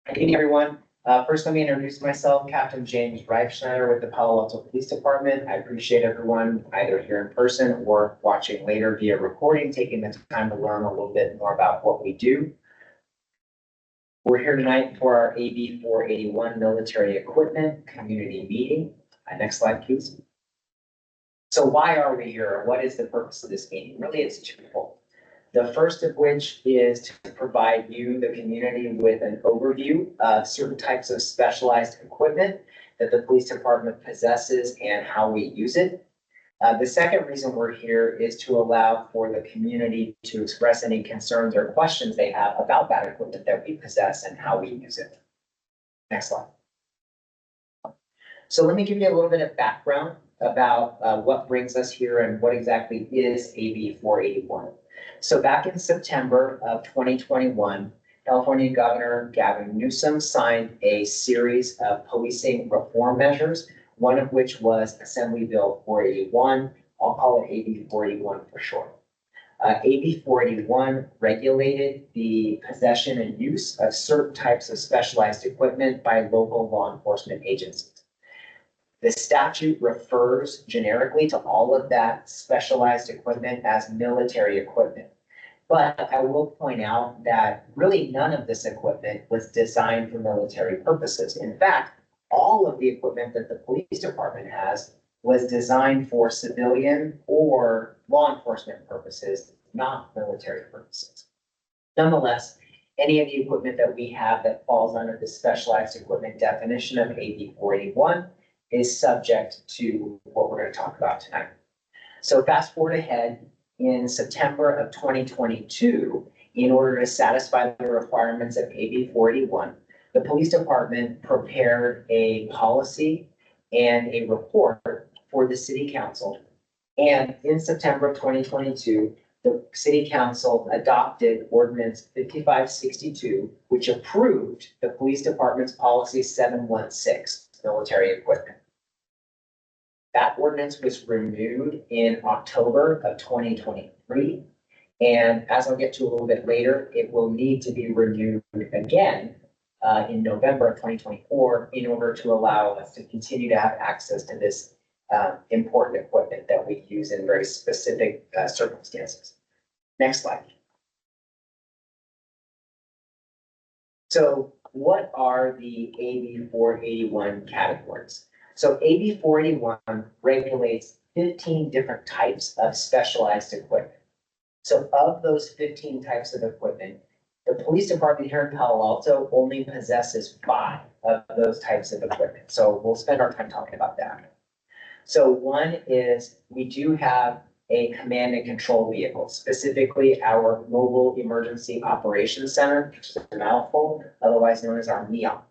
Good evening, everyone. First, let me introduce myself, Captain James Reifschneider with the Palo Alto Police Department. I appreciate everyone either here in person or watching later via recording, taking the time to learn a little bit more about what we do. We're here tonight for our AB 481 Military Equipment Community Meeting. Next slide, please. So why are we here? What is the purpose of this meeting? Really, it's twofold. The first of which is to provide you, the community, with an overview of certain types of specialized equipment that the police department possesses and how we use it. The second reason we're here is to allow for the community to express any concerns or questions they have about that equipment that we possess and how we use it. Next slide. So let me give you a little bit of background about what brings us here and what exactly is AB 481. So back in September of 2021, California Governor Gavin Newsom signed a series of policing reform measures, one of which was Assembly Bill 481. I'll call it AB 481 for short. AB 481 regulated the possession and use of certain types of specialized equipment by local law enforcement agencies. The statute refers generically to all of that specialized equipment as military equipment. But I will point out that really none of this equipment was designed for military purposes. In fact, all of the equipment that the police department has was designed for civilian or law enforcement purposes, not military purposes. Nonetheless, any of the equipment that we have that falls under the specialized equipment definition of AB 481 is subject to what we're going to talk about tonight. So fast forward ahead, in September of 2022, in order to satisfy the requirements of AB 481, the police department prepared a policy and a report for the city council. And in September of 2022, the city council adopted ordinance 5562, which approved the police department's policy 716, military equipment. That ordinance was renewed in October of 2023. And as I'll get to a little bit later, it will need to be renewed again in November of 2024 in order to allow us to continue to have access to this important equipment that we use in very specific circumstances. Next slide. So what are the AB 481 categories? So AB 481 regulates 15 different types of specialized equipment. So of those 15 types of equipment, the police department here in Palo Alto only possesses 5 of those types of equipment. So we'll spend our time talking about that. So one is we do have a command and control vehicle, specifically our Mobile Emergency Operations Center, which is a mouthful, otherwise known as our MEOP.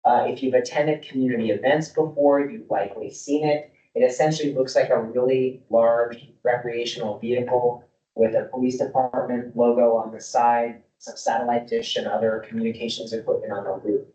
If you've attended community events before, you've likely seen it. It essentially looks like a really large recreational vehicle with a police department logo on the side, some satellite dish and other communications equipment on the roof.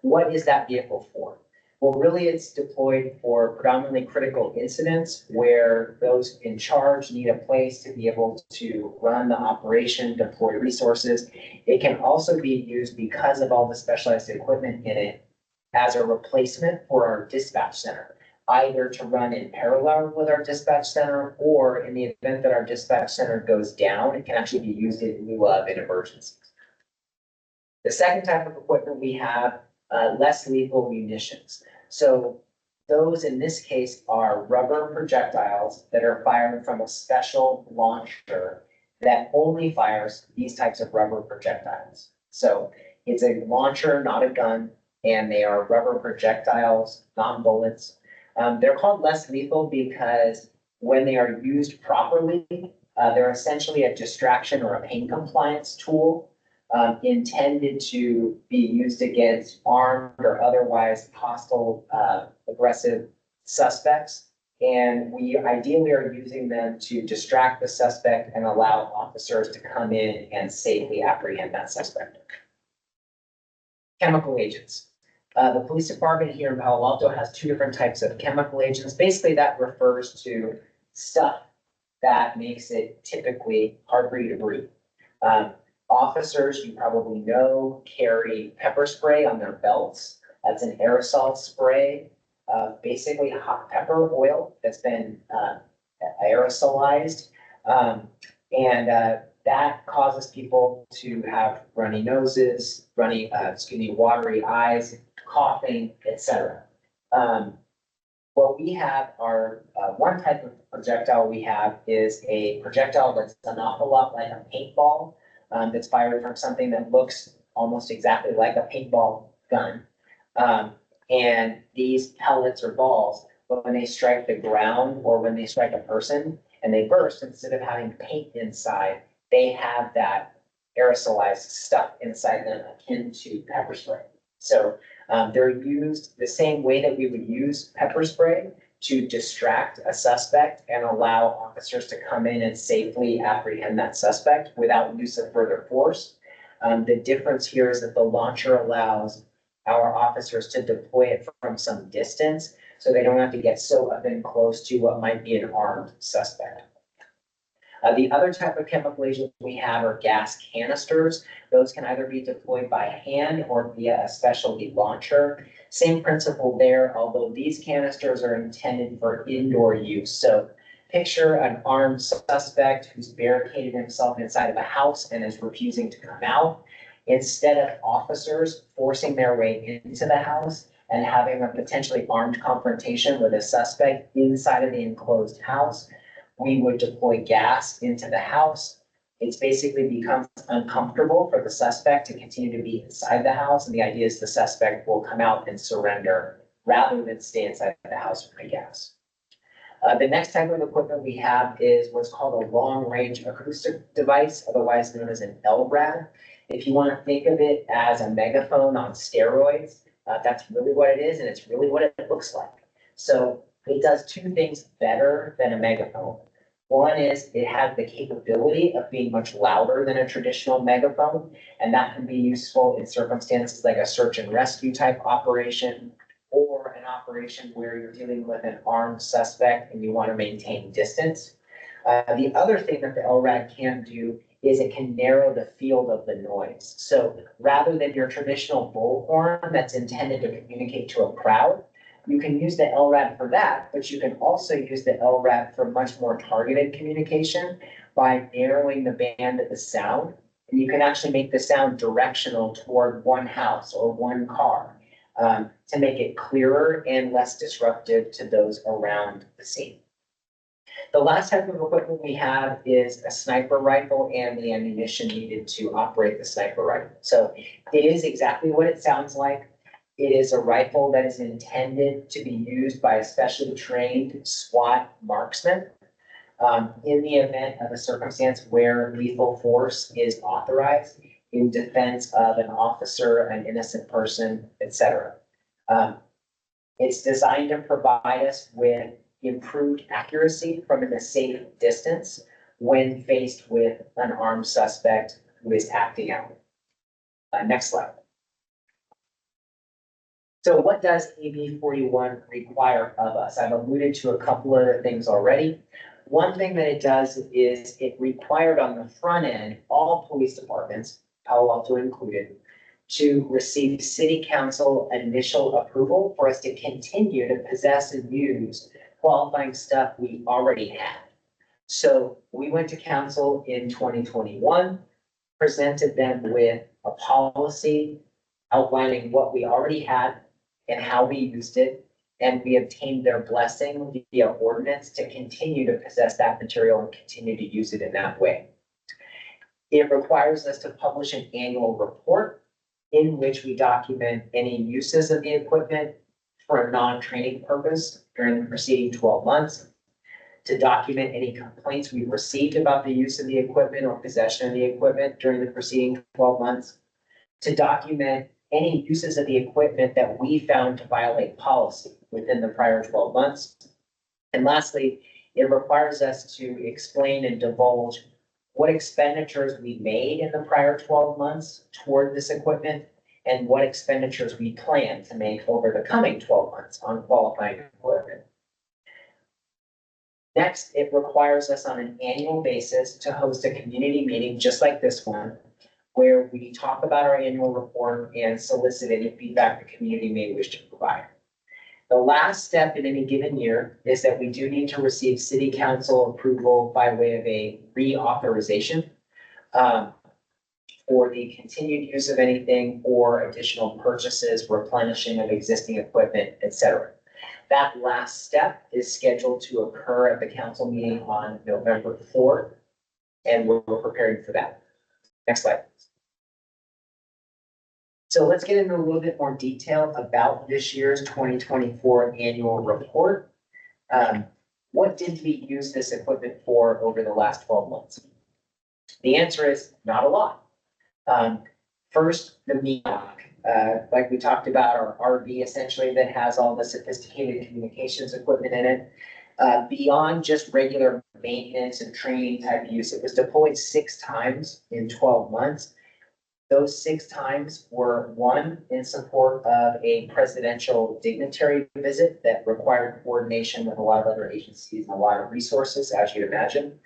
What is that vehicle for? Well, really it's deployed for predominantly critical incidents where those in charge need a place to be able to run the operation, deploy resources. It can also be used because of all the specialized equipment in it as a replacement for our dispatch center, either to run in parallel with our dispatch center, or in the event that our dispatch center goes down, it can actually be used in lieu of in emergencies. The second type of equipment we have, less lethal munitions. So those in this case are rubber projectiles that are fired from a special launcher that only fires these types of rubber projectiles. So it's a launcher, not a gun, and they are rubber projectiles, not bullets. They're called less lethal because when they are used properly, they're essentially a distraction or a pain compliance tool intended to be used against armed or otherwise hostile, aggressive suspects. And we ideally are using them to distract the suspect and allow officers to come in and safely apprehend that suspect. Chemical agents. The police department here in Palo Alto has 2 different types of chemical agents. Basically, that refers to stuff that makes it typically hard for you to breathe. Officers, you probably know, carry pepper spray on their belts. That's an aerosol spray, basically hot pepper oil that's been aerosolized. That causes people to have runny noses, watery eyes, coughing, etc. What we have are, one type of projectile we have is a projectile that's an awful lot like a paintball, that's fired from something that looks almost exactly like a paintball gun. And these pellets or balls, when they strike the ground or when they strike a person and they burst, instead of having paint inside, they have that aerosolized stuff inside them akin to pepper spray. So they're used the same way that we would use pepper spray to distract a suspect and allow officers to come in and safely apprehend that suspect without use of further force. The difference here is that the launcher allows our officers to deploy it from some distance, so they don't have to get so up and close to what might be an armed suspect. The other type of chemical agent we have are gas canisters. Those can either be deployed by hand or via a specialty launcher. Same principle there, although these canisters are intended for indoor use. So picture an armed suspect who's barricaded himself inside of a house and is refusing to come out. Instead of officers forcing their way into the house and having a potentially armed confrontation with a suspect inside of the enclosed house, we would deploy gas into the house. It's basically becomes uncomfortable for the suspect to continue to be inside the house. And the idea is the suspect will come out and surrender rather than stay inside the house with the gas. The next type of equipment we have is what's called a long-range acoustic device, otherwise known as an LRAD. If you want to think of it as a megaphone on steroids, that's really what it is, and it's really what it looks like. So it does two things better than a megaphone. One is it has the capability of being much louder than a traditional megaphone, and that can be useful in circumstances like a search and rescue type operation, or an operation where you're dealing with an armed suspect and you want to maintain distance. The other thing that the LRAD can do is it can narrow the field of the noise. So rather than your traditional bullhorn that's intended to communicate to a crowd, you can use the LRAD for that, but you can also use the LRAD for much more targeted communication by narrowing the band of the sound. And you can actually make the sound directional toward one house or one car, to make it clearer and less disruptive to those around the scene. The last type of equipment we have is a sniper rifle and the ammunition needed to operate the sniper rifle. So it is exactly what it sounds like. It is a rifle that is intended to be used by a specially trained SWAT marksman in the event of a circumstance where lethal force is authorized in defense of an officer, an innocent person, etc. It's designed to provide us with improved accuracy from a safe distance when faced with an armed suspect who is acting out. Next slide. So what does AB 41 require of us? I've alluded to a couple other things already. One thing that it does is it required on the front end, all police departments, Palo Alto included, to receive city council initial approval for us to continue to possess and use qualifying stuff we already had. So we went to council in 2021, presented them with a policy outlining what we already had and how we used it, and we obtained their blessing via ordinance to continue to possess that material and continue to use it in that way. It requires us to publish an annual report in which we document any uses of the equipment for a non-training purpose during the preceding 12 months, to document any complaints we've received about the use of the equipment or possession of the equipment during the preceding 12 months, to document any uses of the equipment that we found to violate policy within the prior 12 months. And lastly, it requires us to explain and divulge what expenditures we made in the prior 12 months toward this equipment and what expenditures we plan to make over the coming 12 months on qualifying equipment. Next, it requires us on an annual basis to host a community meeting just like this one, where we talk about our annual report and solicit any feedback the community may wish to provide. The last step in any given year is that we do need to receive city council approval by way of a reauthorization for the continued use of anything or additional purchases, replenishing of existing equipment, et cetera. That last step is scheduled to occur at the council meeting on November 4th, and we're preparing for that. Next slide. So let's get into a little bit more detail about this year's 2024 annual report. What did we use this equipment for over the last 12 months? The answer is not a lot. First, the MEAC, like we talked about, our RV essentially that has all the sophisticated communications equipment in it. Beyond just regular maintenance and training type use, it was deployed 6 times in 12 months. Those 6 times were, one, in support of a presidential dignitary visit that required coordination with a lot of other agencies and a lot of resources, as you'd imagine.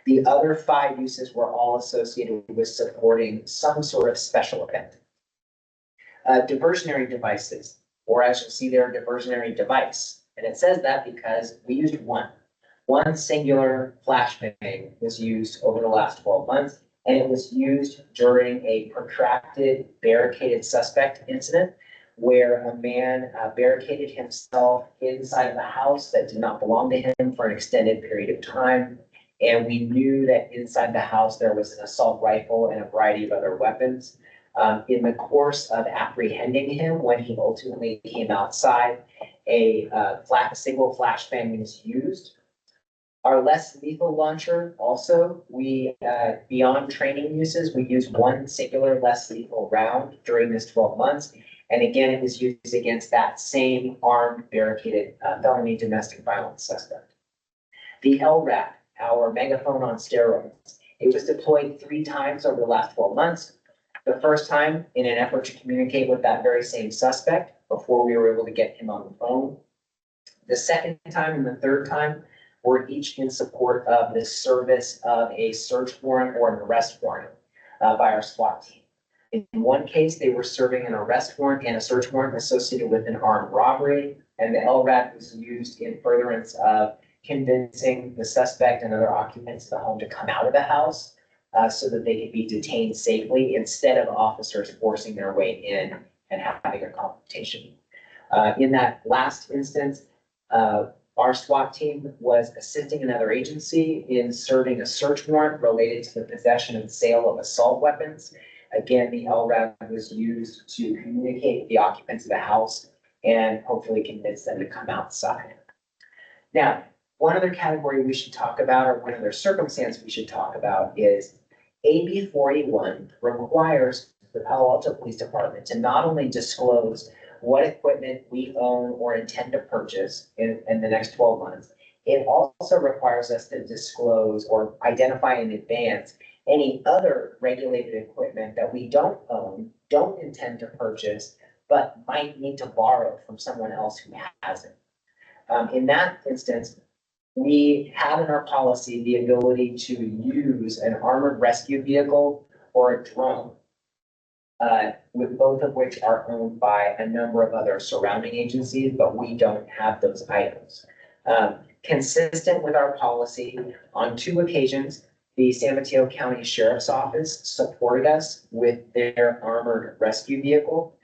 The other 5 uses were all associated with supporting some sort of special event. Diversionary devices, or as you'll see there, diversionary device. And it says that because we used one singular flashbang was used over the last 12 months. And it was used during a protracted barricaded suspect incident where a man barricaded himself inside of the house that did not belong to him for an extended period of time. And we knew that inside the house there was an assault rifle and a variety of other weapons. In the course of apprehending him, when he ultimately came outside, a single flashbang was used. Our less lethal launcher also, beyond training uses, we used one singular less lethal round during this 12 months. And again, it was used against that same armed barricaded felony domestic violence suspect. The LRAD, our megaphone on steroids, it was deployed 3 times over the last 12 months. The first time in an effort to communicate with that very same suspect before we were able to get him on the phone. The second time and the third time were each in support of the service of a search warrant or an arrest warrant by our SWAT team. In one case, they were serving an arrest warrant and a search warrant associated with an armed robbery, and the LRAD was used in furtherance of convincing the suspect and other occupants of the home to come out of the house so that they could be detained safely instead of officers forcing their way in and having a confrontation. In that last instance, our SWAT team was assisting another agency in serving a search warrant related to the possession and sale of assault weapons. Again, the LRAD was used to communicate with the occupants of the house and hopefully convince them to come outside. Now, one other category we should talk about, or one other circumstance we should talk about, is AB 481 requires the Palo Alto Police Department to not only disclose what equipment we own or intend to purchase in the next 12 months, it also requires us to disclose or identify in advance any other regulated equipment that we don't own, don't intend to purchase, but might need to borrow from someone else who has it. In that instance, we have in our policy the ability to use an armored rescue vehicle or a drone, with both of which are owned by a number of other surrounding agencies, but we don't have those items. Consistent with our policy, on 2 occasions, the San Mateo County Sheriff's Office supported us with their armored rescue vehicle.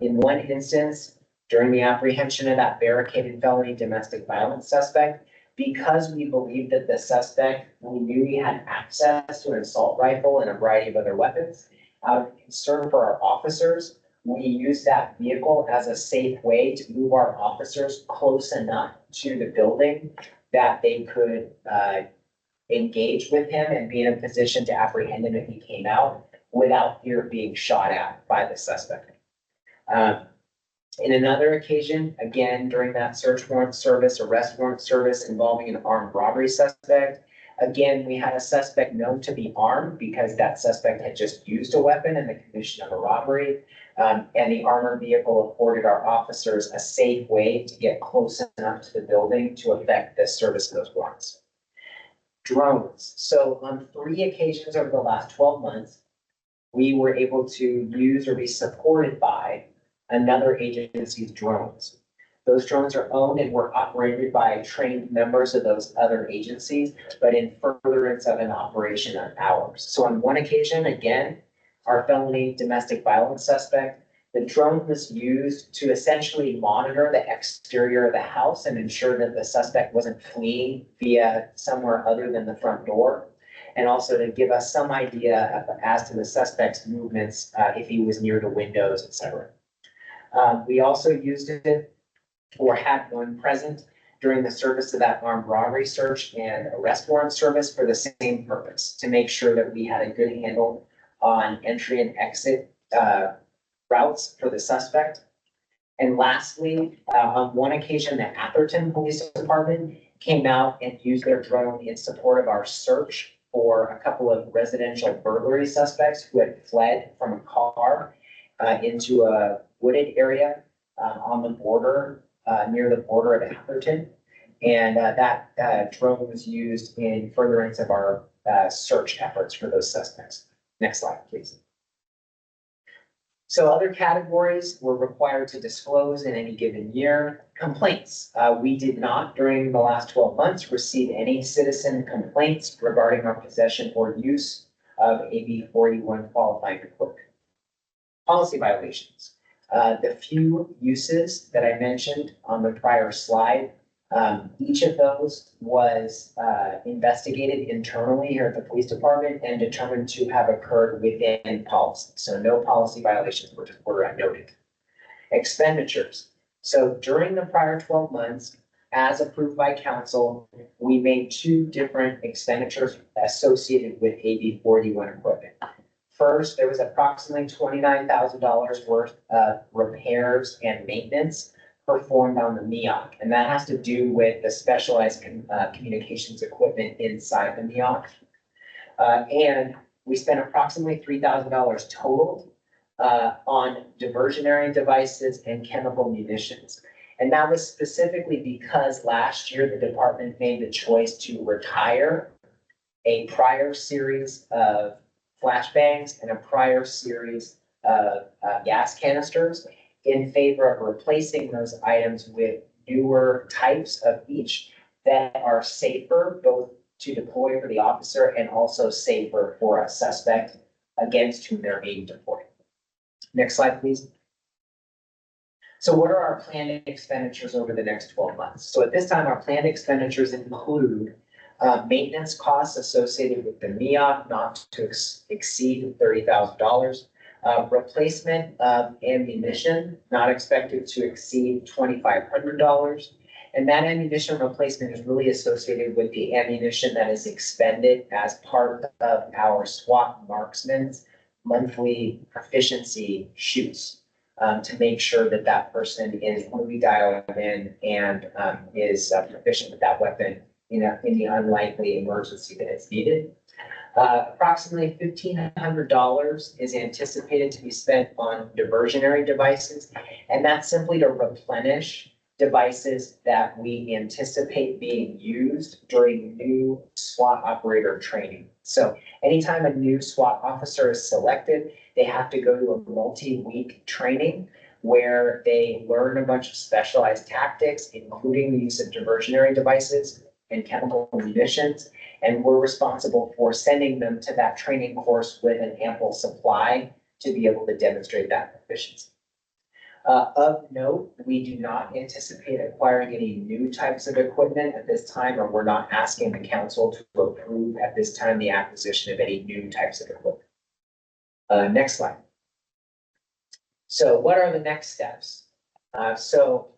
In one instance, during the apprehension of that barricaded felony domestic violence suspect, because we believed that the suspect, we knew he had access to an assault rifle and a variety of other weapons. Out of concern for our officers, we used that vehicle as a safe way to move our officers close enough to the building that they could engage with him and be in a position to apprehend him if he came out without fear of being shot at by the suspect. In another occasion, again, during that search warrant service, arrest warrant service involving an armed robbery suspect, again, we had a suspect known to be armed because that suspect had just used a weapon in the commission of a robbery. And the armored vehicle afforded our officers a safe way to get close enough to the building to effect the service of those warrants. Drones. So on 3 occasions over the last 12 months, we were able to use or be supported by another agency's drones. Those drones are owned and were operated by trained members of those other agencies, but in furtherance of an operation of ours. So on one occasion, again, our felony domestic violence suspect, the drone was used to essentially monitor the exterior of the house and ensure that the suspect wasn't fleeing via somewhere other than the front door. And also to give us some idea as to the suspect's movements, if he was near the windows, et cetera. We also used it or had one present during the service of that armed robbery search and arrest warrant service for the same purpose, to make sure that we had a good handle on entry and exit routes for the suspect. And lastly, on one occasion, the Atherton Police Department came out and used their drone in support of our search for a couple of residential burglary suspects who had fled from a car into a wooded area on the border, near the border of Atherton. And that drone was used in furtherance of our search efforts for those suspects. Next slide, please. So other categories were required to disclose in any given year. Complaints. We did not, during the last 12 months, receive any citizen complaints regarding our possession or use of AB 41 qualifying equipment. Policy violations. The few uses that I mentioned on the prior slide, each of those was investigated internally here at the police department and determined to have occurred within policy. So no policy violations were noted. Expenditures. So during the prior 12 months, as approved by council, we made two different expenditures associated with AB 41 equipment. First, there was approximately $29,000 worth of repairs and maintenance performed on the MEOC, and that has to do with the specialized communications equipment inside the MEOC. And we spent approximately $3,000 total on diversionary devices and chemical munitions. And that was specifically because last year the department made the choice to retire a prior series of flashbangs and a prior series of gas canisters in favor of replacing those items with newer types of each that are safer, both to deploy for the officer and also safer for a suspect against whom they're being deployed. Next slide, please. So what are our planned expenditures over the next 12 months? So at this time, our planned expenditures include maintenance costs associated with the MEOC not to exceed $30,000. Replacement of ammunition not expected to exceed $2,500. And that ammunition replacement is really associated with the ammunition that is expended as part of our SWAT marksman's monthly proficiency shoots, to make sure that that person is really dialed in and is proficient with that weapon in the unlikely emergency that it's needed. Approximately $1,500 is anticipated to be spent on diversionary devices, and that's simply to replenish devices that we anticipate being used during new SWAT operator training. So anytime a new SWAT officer is selected, they have to go to a multi-week training where they learn a bunch of specialized tactics, including the use of diversionary devices and chemical munitions. And we're responsible for sending them to that training course with an ample supply to be able to demonstrate that proficiency. Of note, we do not anticipate acquiring any new types of equipment at this time, or we're not asking the council to approve at this time the acquisition of any new types of equipment. Next slide. So what are the next steps? So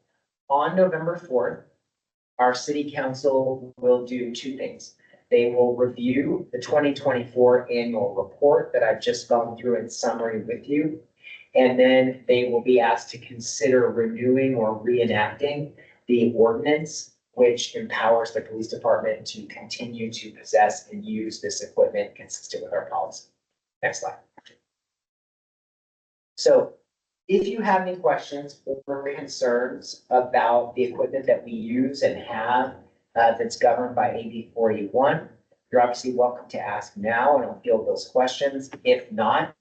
on November 4th, our city council will do two things. They will review the 2024 annual report that I've just gone through in summary with you. And then they will be asked to consider renewing or reenacting the ordinance, which empowers the police department to continue to possess and use this equipment consistent with our policy. Next slide. So if you have any questions or concerns about the equipment that we use and have that's governed by AB 41, you're obviously welcome to ask now and I'll field those questions. If not,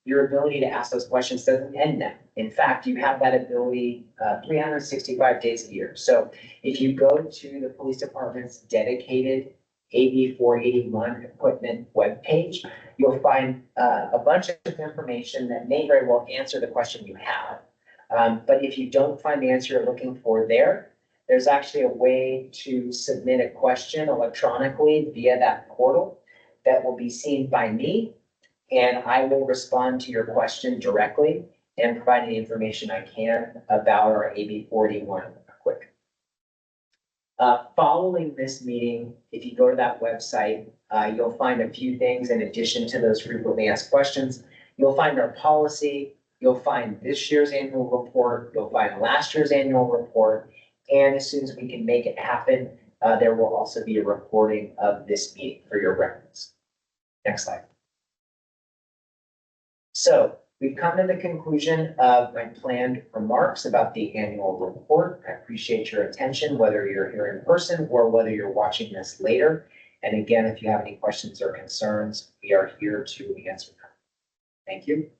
Your ability to ask those questions doesn't end now. In fact, you have that ability 365 days a year. So if you go to the police department's dedicated AB 481 equipment webpage, you'll find a bunch of information that may very well answer the question you have. But if you don't find the answer you're looking for there, there's actually a way to submit a question electronically via that portal that will be seen by me. And I will respond to your question directly and provide any information I can about our AB 41 equipment. Following this meeting, if you go to that website, you'll find a few things in addition to those frequently asked questions. You'll find our policy, you'll find this year's annual report, you'll find last year's annual report, and as soon as we can make it happen, there will also be a recording of this meeting for your reference. Next slide. So we've come to the conclusion of my planned remarks about the annual report. I appreciate your attention, whether you're here in person or whether you're watching this later. And again, if you have any questions or concerns, we are here to answer them. Thank you.